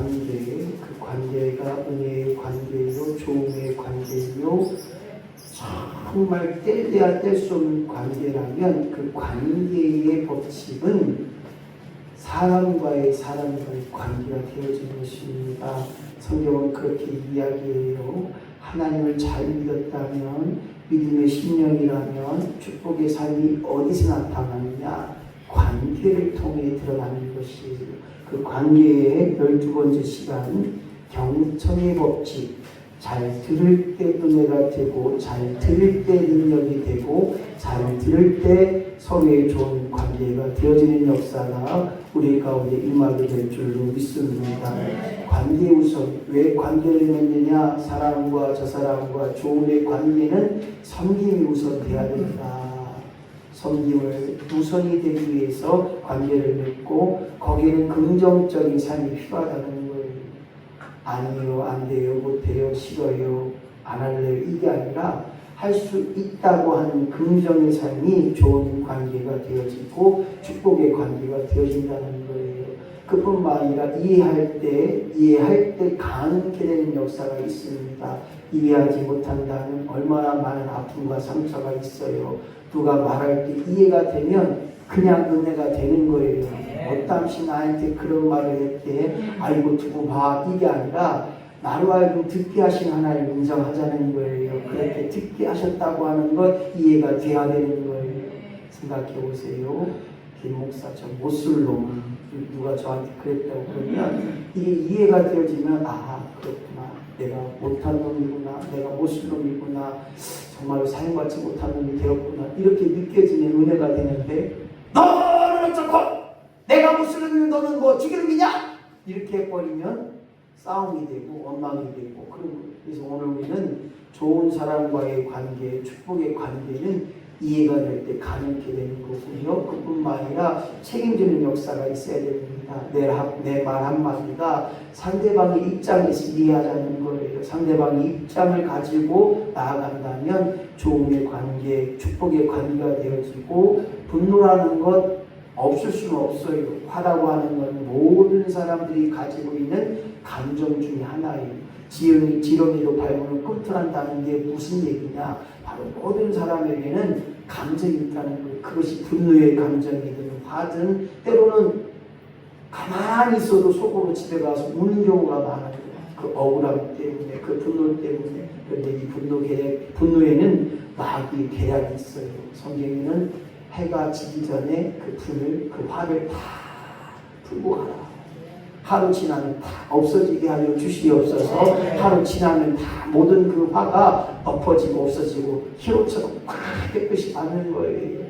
그 관계가 은혜의 관계요, 조음의 관계요, 정말 뗄래야 뗄 수 없는 관계라면 그 관계의 법칙은 사람과의 관계가 되어진 것입니다. 성경은 그렇게 이야기해요. 하나님을 잘 믿었다면, 믿음의 심령이라면 축복의 삶이 어디서 나타나느냐? 관계를 통해 드러나는 것이에요. 그 관계의 12번째 시간, 경청의 법칙. 잘 들을 때 은혜가 되고, 잘 들을 때 능력이 되고, 잘 들을 때 서로의 좋은 관계가 되어지는 역사가 우리 가운데 임하게 될 줄로 믿습니다. 관계 우선. 왜 관계를 맺느냐? 사람과 저 사람과 좋은 관계는 섬김이 우선돼야 된다. 섬김을 우선이 되기 위해서 관계를 맺고, 거기에는 긍정적인 삶이 필요하다는 거예요. 아니요, 안 돼요, 못해요, 싫어요, 안 할래요, 이게 아니라 할 수 있다고 하는 긍정의 삶이 좋은 관계가 되어지고 축복의 관계가 되어진다는 거예요. 그뿐만 아니라 이해할 때 강하게 되는 역사가 있습니다. 이해하지 못한다면 얼마나 많은 아픔과 상처가 있어요. 누가 말할 때 이해가 되면 그냥 은혜가 되는 거예요. 어땀시 나한테 그런 말을 했대, 아이고 두고 봐, 이게 아니라 나로 하여금 듣게 하신 하나님 인정하자는 거예요. 그렇게 듣게 하셨다고 하는 것 이해가 돼야 되는 거예요. 생각해 보세요. 김 목사 저 못쓸 놈, 누가 저한테 그랬다고 그러면 이게 이해가 되어지면, 아 그렇구나, 내가 못한 놈이구나, 내가 못쓸 놈이구나, 정말로 사용받지 못한 놈이 되었구나, 이렇게 느껴지는 은혜가 되는데, 너는 어쩌고 내가 못쓸 놈이면 너는 뭐 죽이놈이냐, 이렇게 해버리면 싸움이 되고 원망이 되고 그런 거예요. 그래서 오늘 우리는 좋은 사람과의 관계, 축복의 관계는 이해가 될 때 가능하게 되는 거고요. 그뿐만 아니라 책임지는 역사가 있어야 됩니다. 내 말 한마디가 상대방의 입장에서 이해하자는 거예요. 상대방의 입장을 가지고 나아간다면 좋은 관계, 축복의 관계가 되어지고, 분노라는 것 없을 수는 없어요. 화라고 하는 건 모든 사람들이 가지고 있는 감정 중에 하나예요. 지렁이도 밟으면 꿈틀한다는 게 무슨 얘기냐? 바로 모든 사람에게는 감정이 있다는 거예요. 그것이 분노의 감정이든 화든, 때로는 가만히 있어도 속으로 집에 가서 우는 경우가 많아요. 그 억울함 때문에, 그 분노 때문에. 그런데 이 분노에는 마귀의 계략이 있어요. 성경에는 해가 지기 전에 그 화를 다 풀고 가라. 하루 지나면 다 없어지게 하여 주시옵소서. 하루 지나면 다 모든 그 화가 엎어지고 없어지고 희로처럼 막 깨끗이 받는 거예요.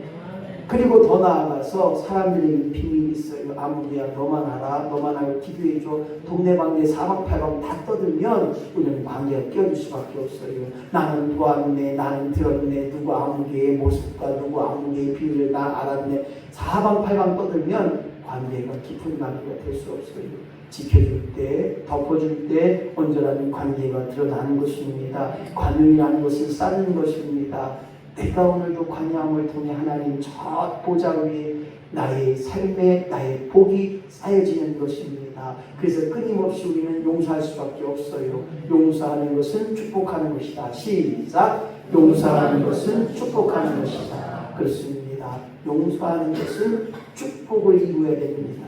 그리고 더 나아가서 사람들에게 비밀이 있어요. 아무개야 너만 알아, 너만 알고 기도해줘. 동네방네 사방팔방 다 떠들면 우리는 관계가 깨어질 수밖에 없어요. 나는 보았네, 나는 들었네, 누구 아무개의 모습과 누구 아무개의 비밀을 나 알았네. 사방팔방 떠들면 관계가 깊은 관계가 될 수 없어요. 지켜줄 때, 덮어줄 때 온전한 관계가 드러나는 것입니다. 관용이라는 것을 쌓는 것입니다. 내가 오늘도 관여함을 통해 하나님 저 보좌 위에 나의 삶에 나의 복이 쌓여지는 것입니다. 그래서 끊임없이 우리는 용서할 수밖에 없어요. 용서하는 것은 축복하는 것이다. 시작! 용서하는 것은 축복하는 것이다. 그렇습니다. 용서하는 것은 축복을 이루어야 됩니다.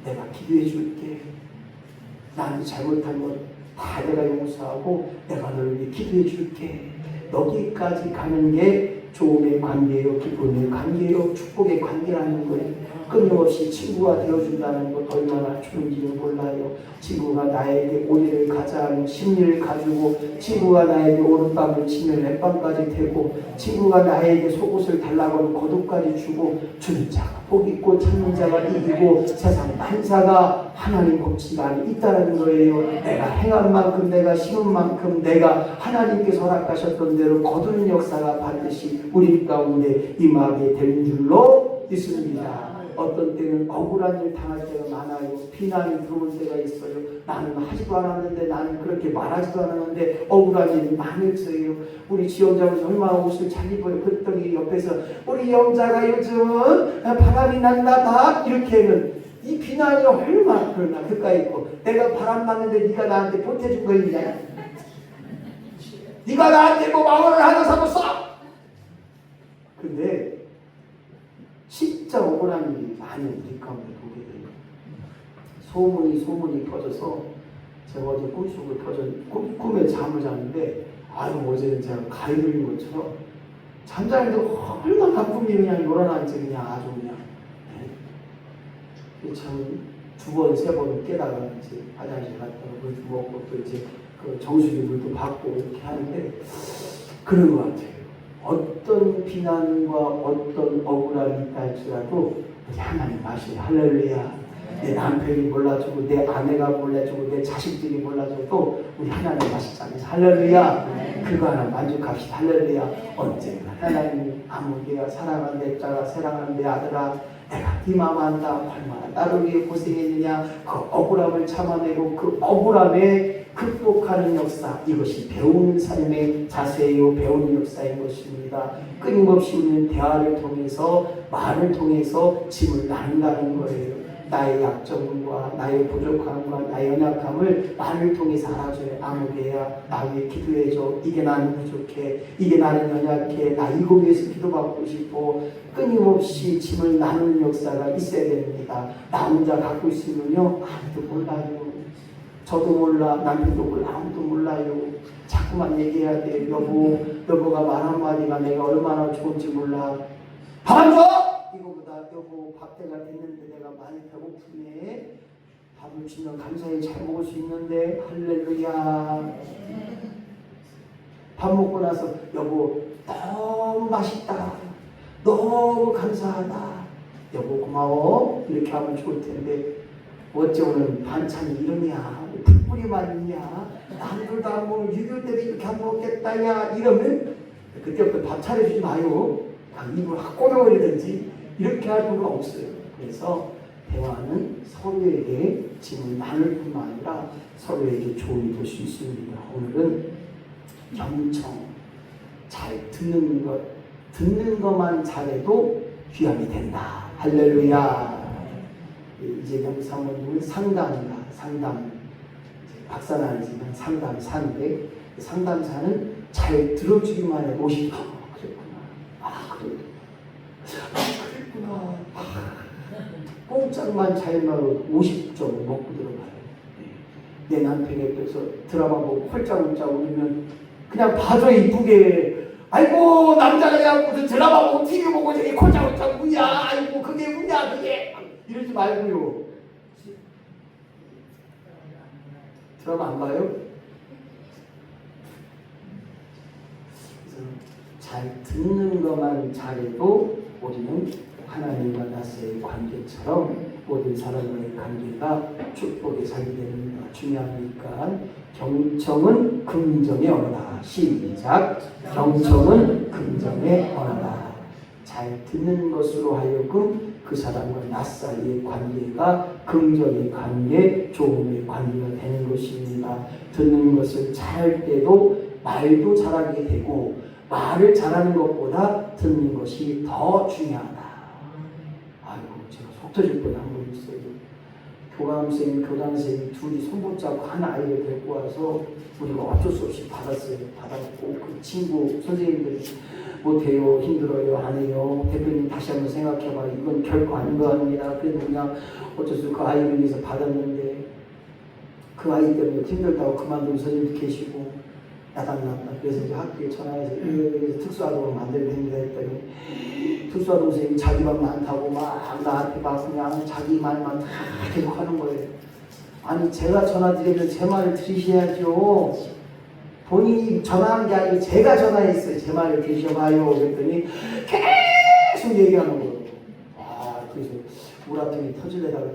내가 기도해 줄게. 나는 잘못한 것 다 내가 용서하고 내가 너를 위해 기도해 줄게. 여기까지 가는 게 좋음의 관계요, 기쁨의 관계요, 축복의 관계라는 거예요. 끊임없이 친구가 되어준다는 것 얼마나 좋은지는 몰라요. 친구가 나에게 오해를 가자 하는 심리를 가지고, 친구가 나에게 오른밤을 치면 왼밤까지 되고, 친구가 나에게 속옷을 달라고 하면 겉옷까지 주고, 주는 자가 복 있고 참는 자가 이기고 세상 만사가 하나님 법칙 안에 있다는 거예요. 내가 행한 만큼, 내가 심은 만큼, 내가 하나님께서 허락하셨던 대로 거두는 역사가 반드시 우리 가운데 임하게 되는 줄로 믿습니다. 어떤 때는 억울한 일 당할 때가 많아요. 비난이 들어올 때가 있어요. 나는 하지도 않았는데, 나는 그렇게 말하지도 않았는데 억울한 일이 많았어요. 우리 지영자가 얼마나 옷을 잘 입어요. 그랬더니 옆에서 우리 영자가 요즘 바람이 난다 다 이렇게는 이 비난이 얼마나 그러나 그까이 있고 내가 바람 맞는데 네가 나한테 보태준 거 있냐? 네가 나한테 뭐 망언을 하나 삼았어? 근데 진짜 억울한 일이 많이 우리 가운데 보게 돼요. 소문이 퍼져서 제가 어제 꿈에 잠을 자는데 어제는 제가 가위 눌린 것처럼 잠자는데 얼마나 가품이 그냥 놀아나지 그냥 아주 그냥 참 두 번, 세 번 깨다가 이제 화장실 갔다가 물도 먹고 또 이제 그 정수기 물도 받고 이렇게 하는데 그런 것 같아요. 어떤 비난과 어떤 억울함이 있다 할지라도 하나님 마시 할렐루야. 내 남편이 몰라주고 내 아내가 몰라주고 내 자식들이 몰라줘도 우리 하나님 마시잖아요. 할렐루야. 그거 하나 만족합시다. 할렐루야. 언젠가 하나님이 아무개야 사랑하는 내 자가 사랑하는 내 아들아 내가 네 마음 안다. 얼마나 나를 위해 고생했느냐. 그 억울함을 참아내고 그 억울함에 극복하는 역사, 이것이 배우는 삶의 자세요. 배우는 역사인 것입니다. 끊임없이 우리는 대화를 통해서 말을 통해서 짐을 나눈다는 거예요. 나의 약점과 나의 부족함과 나의 연약함을 말을 통해서 알아줘요. 아무개야 나 위해 기도해줘. 이게 나는 부족해. 이게 나는 연약해. 나 이거 위해서 기도받고 싶어. 끊임없이 짐을 나누는 역사가 있어야 됩니다. 나 혼자 갖고 있으면요 아무도 몰라요. 저도 몰라. 남편도 몰라. 아무도 몰라요. 자꾸만 얘기해야 돼. 여보가 말 한마디가 내가 얼마나 좋은지 몰라. 밥 안 줘? 이거보다 여보 밥 때가 됐는데 내가 많이 배고프네. 밥을 주면 감사히 잘 먹을 수 있는데 할렐루야. 밥 먹고 나서 여보 너무 맛있다. 너무 감사하다. 여보 고마워. 이렇게 하면 좋을 텐데 어째 오늘 반찬이 이러냐. 풋뿌리만 있냐. 남들도 안 먹는 6.25 때도 이렇게 안 먹겠다냐. 이러면 그때부터 밥 차려주지 마요. 입을 확 꼬매버리든지 이렇게 할 필요가 없어요. 그래서 대화는 서로에게 짐을 나눌 뿐만 아니라 서로에게 조언이 될 수 있습니다. 오늘은 경청, 잘 듣는 것만 잘해도 귀함이 된다. 할렐루야. 이재경 사모님은 상담 박사는 아니지만 상담사인데 상담사는 잘 들어주기만 해도 50. 그랬구나. 꼼짝만 잘 나도 50점 먹고 들어가요. 내 남편에 대해서 드라마 보고 홀짝홀짝 울면 그냥 봐줘 이쁘게. 아이고 남자가 돼갖고 드라마 보고 TV 보고 저기 홀짝홀짝 우냐. 아이고 그게 우냐 그게. 이러지 말고요. 드라마 안 봐요? 잘 듣는 것만 잘해도 우리는 하나님과 나서의 관계처럼 모든 사람과의 관계가 축복의 삶이 됩니다. 중요하니까 경청은 긍정의 언어다. 시작. 경청은 긍정의 언어다. 잘 듣는 것으로 하여금 그 사람과 나 사이의 관계가 긍정의 관계, 좋음의 관계가 되는 것입니다. 듣는 것을 잘할 때도 말도 잘하게 되고 말을 잘하는 것보다 듣는 것이 더 중요하다. 아이고 제가 속 터질 뻔 한 번 있어요. 교감선생님, 교단선생님 둘이 손붙잡고 한 아이를 데리고 와서 우리가 어쩔 수 없이 받았어요. 받았고 그 친구 선생님들이 못해요, 힘들어요, 안 해요. 대표님 다시 한번 생각해봐요. 이건 결코 아닌 거 아닙니다. 그래도 그냥 어쩔 수 없이 그 아이를 위해서 받았는데 그 아이 때문에 힘들다고 그만둔 선생님도 계시고 야단났다. 그래서 이제 학교에 전화해서 특수아동을 만들게 됩니다 했더니 특수아동 선생님이 자기 말 많다고 막 나한테 막 그냥 자기 말만 다 계속 하는 거예요. 아니 제가 전화 드리면 제 말을 들으셔야죠. 본인이 전화한 게 아니고 제가 전화했어요. 제 말을 들으셔봐요. 그랬더니 계속 얘기하는 거예요. 그래서 우라통이 터질래다가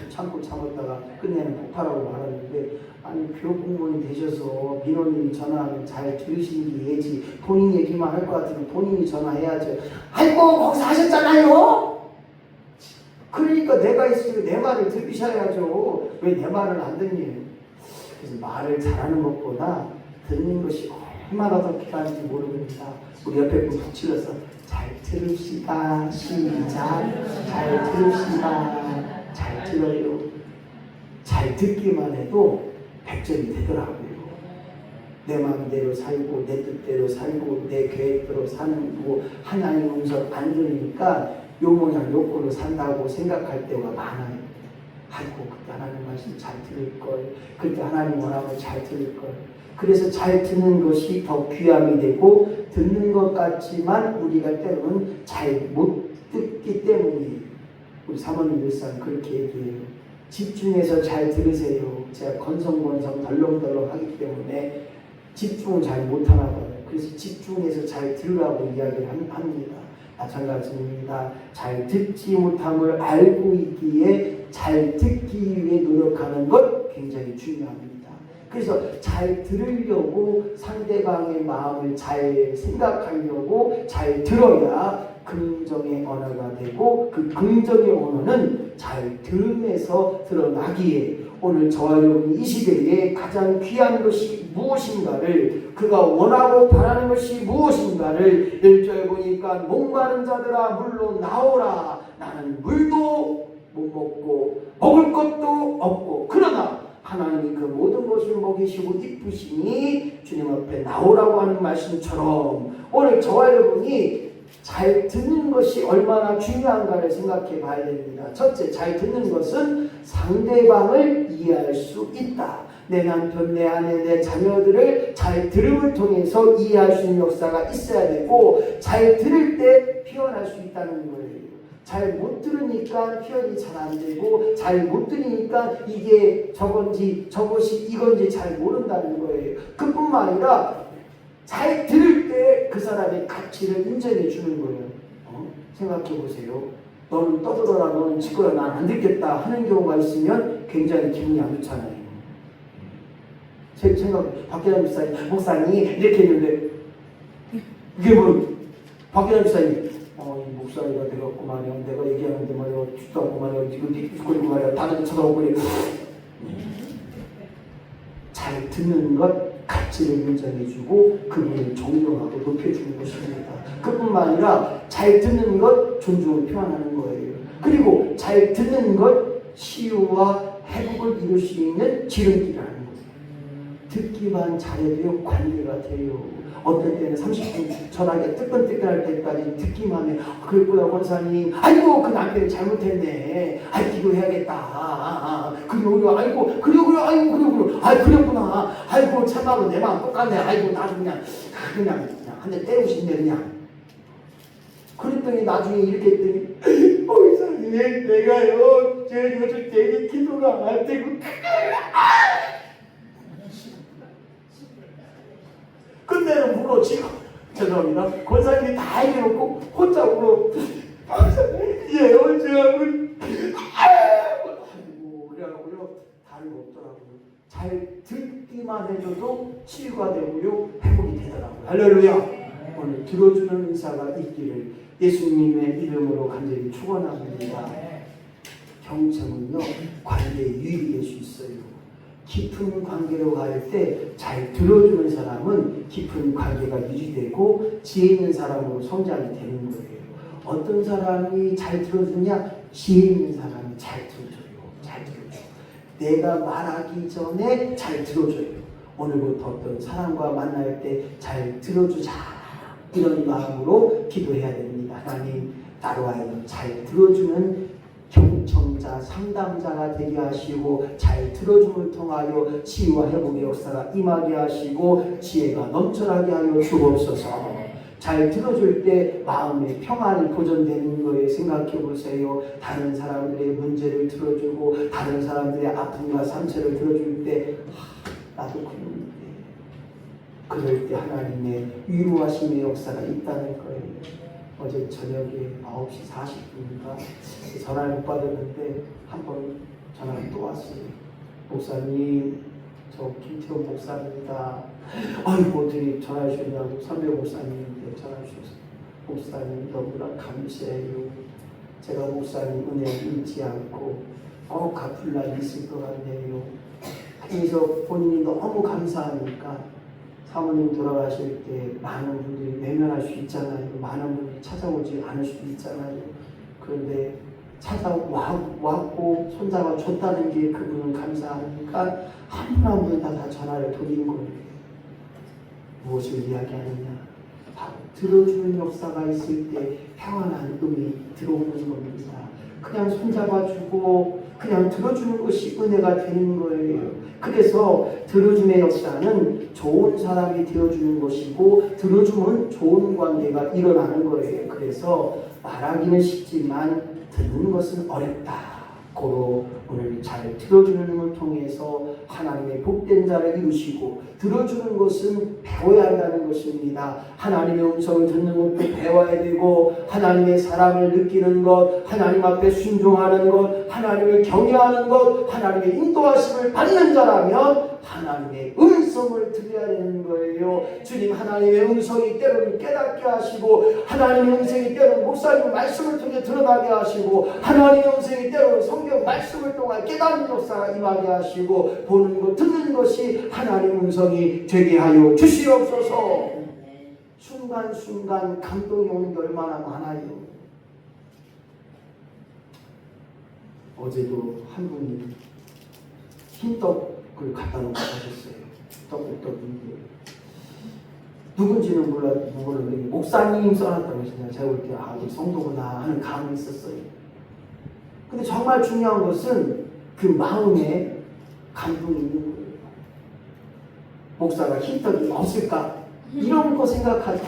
참고 참았다가 끝내는 폭발하고 말았는데 아니 교육 공무원이 되셔서 민원인이 전화하면 잘 들으시는 게 예지. 본인 얘기만 할 것 같으면 본인이 전화해야죠. 아이고 거기서 하셨잖아요. 그러니까 내가 있으면 내 말을 들으셔야죠. 왜 내 말을 안 듣니? 그래서 말을 잘하는 것보다 듣는 것이 얼마나 더 필요한지 모릅니다. 우리 옆에 분 붙일러서 잘 들읍시다. 시작. 잘 들읍시다. 잘 들어요. 잘 듣기만 해도 100점이 되더라고요. 내 마음대로 살고 내 뜻대로 살고 내 계획대로 사는 거 하나님 음성 안 들으니까 요 모양 요꼴로 산다고 생각할 때가 많아요. 아이고 그때 하나님 말씀 잘 들을걸, 그때 하나님 원하면 잘 들을걸. 그래서 잘 듣는 것이 더 귀함이 되고 듣는 것 같지만 우리가 때로는 잘 못 듣기 때문에 우리 사모님 일상 그렇게 얘기해요. 집중해서 잘 들으세요. 제가 건성건성 덜렁덜렁 하기 때문에 집중을 잘 못하나 봐요. 그래서 집중해서 잘 들으라고 이야기를 합니다. 마찬가지입니다. 잘 듣지 못함을 알고 있기에 잘 듣기 위해 노력하는 것 굉장히 중요합니다. 그래서 잘 들으려고 상대방의 마음을 잘 생각하려고 잘 들어야 긍정의 언어가 되고 그 긍정의 언어는 잘 들음에서 드러나기에 오늘 저와 여러분이 이 시대에 가장 귀한 것이 무엇인가를, 그가 원하고 바라는 것이 무엇인가를 1절에 보니까 목마른 자들아 물로 나오라. 나는 물도 못 먹고 먹을 것도 없고 그러나 하나님이 그 모든 것을 먹이시고 이쁘시니 주님 앞에 나오라고 하는 말씀처럼 오늘 저와 여러분이 잘 듣는 것이 얼마나 중요한가를 생각해 봐야 됩니다. 첫째, 잘 듣는 것은 상대방을 이해할 수 있다. 내 남편, 내 아내, 내 자녀들을 잘 들음을 통해서 이해할 수 있는 역사가 있어야 되고 잘 들을 때 표현할 수 있다는 거예요. 잘 못 들으니까 표현이 잘 안 되고 잘 못 들으니까 이게 저건지 저것이 이건지 잘 모른다는 거예요. 그뿐만 아니라 잘 들을 때 그 사람의 가치를 인정해 주는 거예요. 생각해 보세요. 너는 떠들어라, 너는 지거라, 난 안 듣겠다 하는 경우가 있으면 굉장히 기분이 안 좋잖아요. 제 생각, 박계남 목사님 이렇게 했는데 이게 뭐 박계남 목사님 이 목사가 돼갖고 말이야 내가 얘기하는데 말이야 듣도 않고 말이야 지금 뒤죽거리고 말이야 다들 쳐다보고 그래. 잘 듣는 것 가치를 인정해주고 그분을 존경하고 높여주는 것입니다. 그뿐만 아니라 잘 듣는 것 존중을 표현하는 거예요. 그리고 잘 듣는 것 치유와 회복을 이룰 수 있는 지름길이라는 거예요. 듣기만 잘해도 관계가 돼요. 어떤 때는 30분 전화기 뜨끈뜨끈할 때까지 듣기만 해. 그랬구나 권사님. 아이고 그 남편이 잘못했네. 아이 기도해야겠다. 그리고 아이고 그리고 아이고 그리고 아 그랬구나. 아이고 참하고 내 마음 똑같네. 아이고 나도 그냥 한 대 때리고 싶네 그냥. 그랬더니 나중에 이렇게 했더니 권사님 내가요 제 요즘 되게 기도가 안 되고 끝내는 물어 지금 죄송합니다. 권사님이 다 해놓고 혼자 울어. 예 어쩌고 아이고 그래가고요 다른 거 없더라고요. 잘 듣기만 해줘도 치유가 되고요 회복이 되더라고요. 할렐루야. 오늘 들어주는 의사가 있기를 예수님의 이름으로 간절히 축원합니다. 경청은요 관계의 유익이 될 수 있어요. 깊은 관계로 갈 때 잘 들어주는 사람은 깊은 관계가 유지되고 지혜 있는 사람으로 성장이 되는 거예요. 어떤 사람이 잘 들어주냐? 지혜 있는 사람이 잘 들어줘요. 잘 들어줘. 내가 말하기 전에 잘 들어줘요. 오늘부터 어떤 사람과 만날 때 잘 들어주자 이런 마음으로 기도해야 됩니다. 하나님 나로 하여금 잘 들어주는 경청자, 상담자가 되게 하시고 잘 들어줌을 통하여 치유와 회복의 역사가 임하게 하시고 지혜가 넘쳐나게 하여 주옵소서. 잘 들어줄 때 마음의 평안이 보존되는 거에 생각해 보세요. 다른 사람들의 문제를 들어주고 다른 사람들의 아픔과 상처를 들어줄 때 나도 그런데 그럴 때 하나님의 위로하심의 역사가 있다는 거예요. 어제 저녁에 9시 40분인가 전화를 못 받았는데 한 번 전화가 또 왔어요. 목사님 저 김태훈 목사입니다. 아이고 어떻게 전화 주셨냐고 선배 목사님인데 전화 주셨어요. 목사님 너무나 감사해요. 제가 목사님 은혜 잊지 않고 꼭 갚을 날이 있을 것 같네요. 그래서 본인이 너무 감사하니까 사모님 돌아가실 때 많은 분들이 외면할 수 있잖아요. 많은 분들이 찾아오지 않을 수도 있잖아요. 그런데 찾아왔고 손잡아 줬다는 게 그분은 감사하니까 한 분 한 분 다 전화를 돌린 거예요. 무엇을 이야기하느냐? 바로 들어주는 역사가 있을 때 평안한 음이 들어오는 겁니다. 그냥 손잡아주고 그냥 들어주는 것이 은혜가 되는 거예요. 그래서 들어줌의 역사는 좋은 사람이 되어주는 것이고 들어주면 좋은 관계가 일어나는 거예요. 그래서 말하기는 쉽지만 듣는 것은 어렵다. 고로 오늘 잘 들어주는 것을 통해서 하나님의 복된 자를 이루시고 들어주는 것은 배워야 한다는 것입니다. 하나님의 음성을 듣는 것도 배워야 되고 하나님의 사랑을 느끼는 것, 하나님 앞에 순종하는 것, 하나님을 경외하는 것, 하나님의 인도하심을 받는 자라면 하나님의 음성을 들어야 되는 거예요. 주님 하나님의 음성이 때로는 깨닫게 하시고 하나님의 음성이 때로는 목사님 말씀을 통해 드러나게 하시고 하나님의 음성이 때로는 성경 말씀을 통해 깨닫는 역사가 임하게 하시고 보는 것 듣는 것이 하나님의 음성이 되게 하여 주시옵소서. 순간순간 감동이 오는 게 얼마나 많아요. 어제도 한 분이 흰떡을 갖다 놓고 가셨어요. 떡국떡인데 누군지는 모르는데 목사님 써놨다고 하시네요. 제가 볼 때 우리 성도구나 하는 감이 있었어요. 근데 정말 중요한 것은 그 마음에 감동이 있는 거예요. 목사가 흰떡이 없을까? 이런 거 생각하지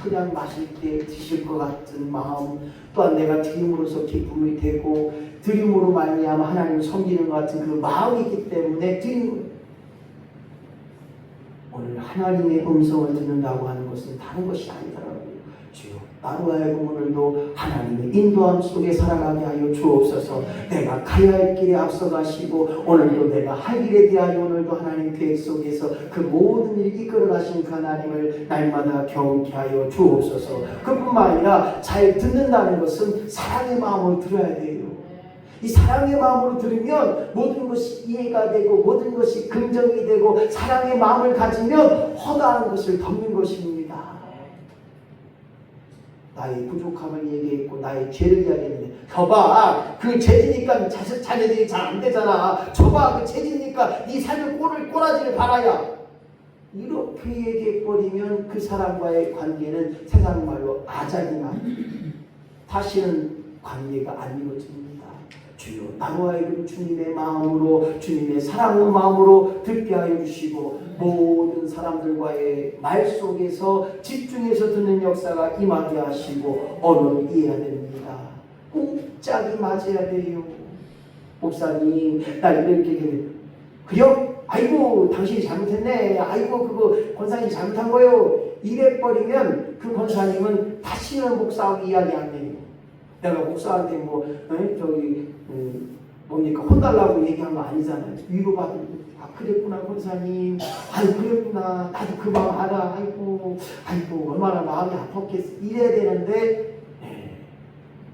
그냥 마실 때 드실 것 같은 마음, 또한 내가 드림으로서 기쁨이 되고 드림으로 말미암아 하나님을 섬기는 것 같은 그 마음이 있기 때문에 드린 거예요. 오늘 하나님의 음성을 듣는다고 하는 것은 다른 것이 아니더라고요. 주여 나로 하여금 오늘도 하나님의 인도함 속에 살아가게 하여 주옵소서. 내가 가야 할 길에 앞서가시고 오늘도 내가 할 일에 대하여 오늘도 하나님 계획 속에서 그 모든 일 이끌어 가신 그 하나님을 날마다 경험케 하여 주옵소서. 그뿐만 아니라 잘 듣는다는 것은 사랑의 마음으로 들어야 돼요. 이 사랑의 마음으로 들으면 모든 것이 이해가 되고 모든 것이 긍정이 되고 사랑의 마음을 가지면 허다한 것을 덮는 것입니다. 나의 부족함을 얘기했고 나의 죄를 이야기했는데 저봐 그 죄지니까 자녀들이 잘 안 되잖아. 저봐 그 죄지니까 네 삶의 꼬라지를 봐라야. 이렇게 얘기해버리면 그 사람과의 관계는 세상 말로 아작이나 다시는 관계가 안 이루어집니다. 주여 나로 하여금 주님의 마음으로 주님의 사랑의 마음으로 듣게 하여 주시고 모든 사람들과의 말 속에서 집중해서 듣는 역사가 임하게 하시고 언어를 이해해야 됩니다. 꼼짝이 맞아야 돼요. 목사님 나 이렇게 얘기해 그래요? 아이고 당신이 잘못했네. 아이고 그거 권사님이 잘못한 거요. 이래버리면 그 권사님은 다시는 목사하고 이야기 안 해요. 내가 목사한테 뭡니까 혼달라고 얘기한 거 아니잖아요. 위로받으고 그랬구나 권사님. 아이고 그랬구나. 나도 그 마음 알아. 아이고 얼마나 마음이 아팠겠어. 이래야 되는데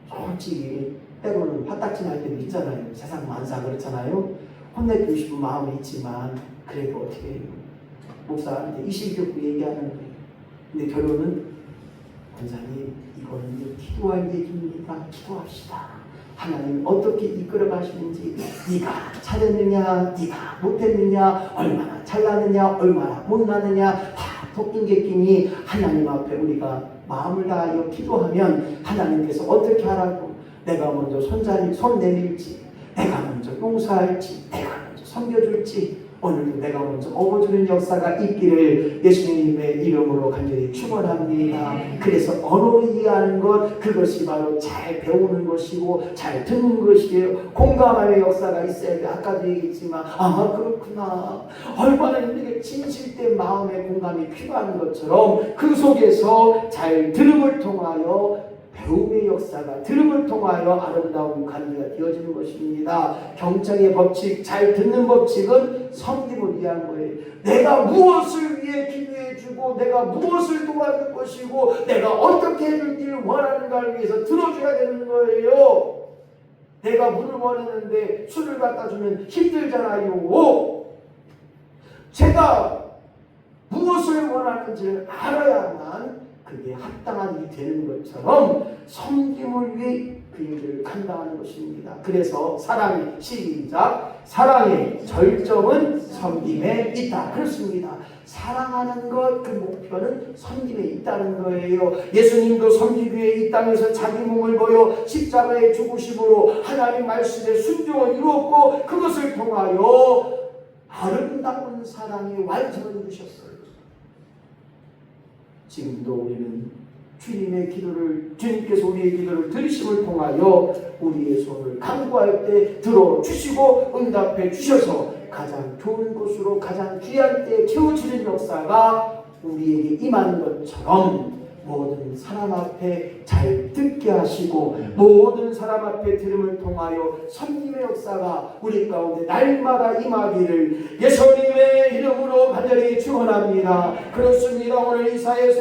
솔직히 때로는 화딱지 날 때도 있잖아요. 세상 만사 그렇잖아요. 혼내주고 싶은 마음이 있지만 그래도 어떻게 해요. 목사한테 이실격구 얘기하는 거예요. 근데 결론은 권사님 이거는 기도할 얘기입니다. 기도합시다. 하나님 어떻게 이끌어 가시는지 네가 잘했느냐 네가 못했느냐 얼마나 잘나느냐 얼마나 못나느냐 다 토끼객끼니 하나님 앞에 우리가 마음을 다하여 기도하면 하나님께서 어떻게 하라고 내가 먼저 손 내밀지 내가 먼저 용서할지 내가 먼저 섬겨줄지 오늘도 내가 먼저 업어주는 역사가 있기를 예수님의 이름으로 간절히 축원합니다. 그래서 언어를 이해하는 것 그것이 바로 잘 배우는 것이고 잘 듣는 것이에요. 공감하는 역사가 있어야 돼. 아까도 얘기했지만 그렇구나 얼마나 우리에게 진실된 마음의 공감이 필요한 것처럼 그 속에서 잘 들음을 통하여 배움의 역사가 들음을 통하여 아름다운 관계가 되어지는 것입니다. 경청의 법칙, 잘 듣는 법칙은 섬김을 위한 거예요. 내가 무엇을 위해 기도해주고 내가 무엇을 도와줄 것이고 내가 어떻게 해줄지를 원하는가를 위해서 들어줘야 되는 거예요. 내가 물을 원했는데 술을 갖다 주면 힘들잖아요. 제가 무엇을 원하는지를 알아야만 그게 합당한 일이 되는 것처럼 섬김을 위해 그 일을 감당하는 것입니다. 그래서 사랑의 시작, 사랑의 절정은 섬김에 있다. 그렇습니다. 사랑하는 것, 그 목표는 섬김에 있다는 거예요. 예수님도 섬기기 위해 이 땅에서 자기 몸을 보여 십자가의 죽으심으로 하나님 말씀에 순종을 이루었고 그것을 통하여 아름다운 사랑의 완성을 이루셨어요. 지금도 우리는 주님의 기도를, 주님께서 우리의 기도를 들으심을 통하여 우리의 손을 간구할 때 들어주시고 응답해 주셔서 가장 좋은 곳으로 가장 귀한 때에 채워지는 역사가 우리에게 임하는 것처럼 모든 사람 앞에 잘 듣게 하시고 모든 사람 앞에 들음을 통하여 섬김의 역사가 우리 가운데 날마다 임하기를 예수님의 이름으로 간절히 축원합니다. 그렇습니다. 오늘 이 사회에서